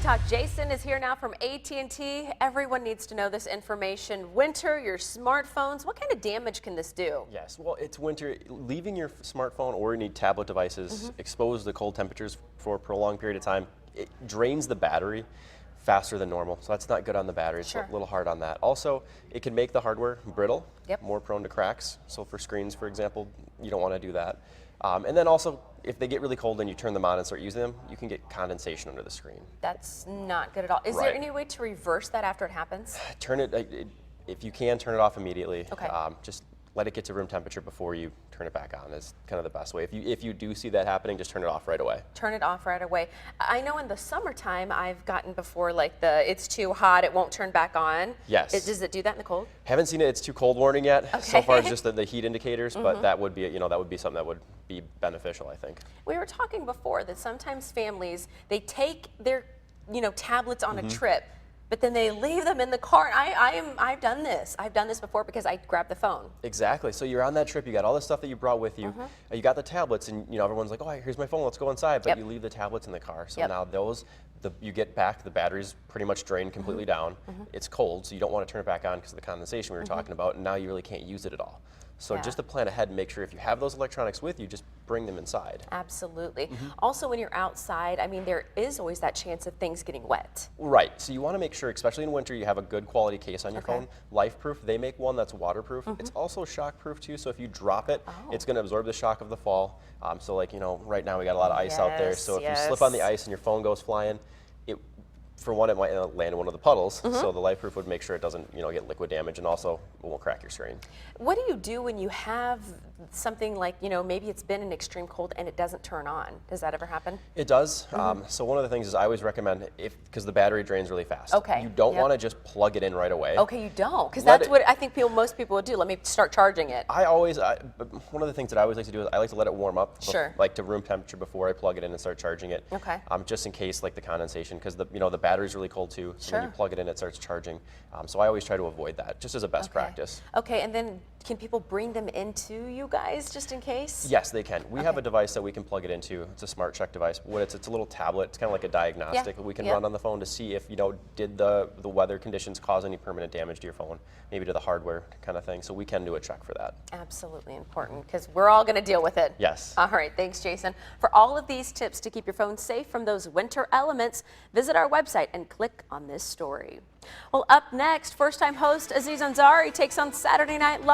Talk. Jason is here now from AT&T. Everyone needs to know this information. Winter, your smartphones, what kind of damage can this do? Yes, well, it's winter. Leaving your smartphone or any tablet devices exposed to cold temperatures for a prolonged period of time, it drains the battery faster than normal. So that's not good on the battery. It's a little hard on that. Also, it can make the hardware brittle, more prone to cracks. So for screens, for example, you don't want to do that. And then also, if they get really cold and you turn them on and start using them, you can get condensation under the screen. That's not good at all. Is there any way to reverse that after it happens? Turn it, if you can, turn it off immediately. Okay. Just let it get to room temperature before you turn it back on is kind of the best way. If you do see that happening, just turn it off right away. Turn it off right away. I know in the summertime I've gotten before like it's too hot, it won't turn back on. Yes. Does it do that in the cold? Haven't seen it's too cold warning yet. Okay. So far it's just the heat indicators, but that would be that would be something that would be beneficial, I think. We were talking before that sometimes families, they take their tablets on a trip, but then they leave them in the car. And I've done this. I've done this before because I grabbed the phone. Exactly. So you're on that trip. You got all the stuff that you brought with you. You got the tablets, and everyone's like, "Oh, here's my phone. Let's go inside." But you leave the tablets in the car. So now you get back. The battery's pretty much drained completely down. It's cold, so you don't want to turn it back on because of the condensation we were talking about. And now you really can't use it at all. So just to plan ahead and make sure if you have those electronics with you, just bring them inside. Absolutely. Also, when you're outside, I mean, there is always that chance of things getting wet. Right. So you want to make sure, especially in winter, you have a good quality case on your phone. LifeProof, they make one that's waterproof. It's also shockproof too, so if you drop it, it's going to absorb the shock of the fall. So like, right now we got a lot of ice out there. So if you slip on the ice and your phone goes flying, for one, it might land in one of the puddles, so the LifeProof would make sure it doesn't, get liquid damage, and also it won't crack your screen. What do you do when you have something like, maybe it's been an extreme cold and it doesn't turn on? Does that ever happen? It does. So one of the things is I always recommend, because the battery drains really fast. Okay. You don't want to just plug it in right away. Okay, you don't, because that's what I think most people would do. Let me start charging it. One of the things that I always like to do is I like to let it warm up, like to room temperature before I plug it in and start charging it. Okay. Just in case, like the condensation, because the battery's really cold too. So when you plug it in, it starts charging. So I always try to avoid that, just as a best practice. Okay, and then can people bring them into you guys just in case? Yes, they can. We have a device that we can plug it into. It's a smart check device. It's a little tablet. It's kind of like a diagnostic that we can run on the phone to see if did the weather conditions cause any permanent damage to your phone, maybe to the hardware kind of thing. So we can do a check for that. Absolutely important, because we're all going to deal with it. Yes. All right, thanks, Jason. For all of these tips to keep your phone safe from those winter elements, visit our website and click on this story. Well, up next, first-time host Aziz Ansari takes on Saturday Night Live.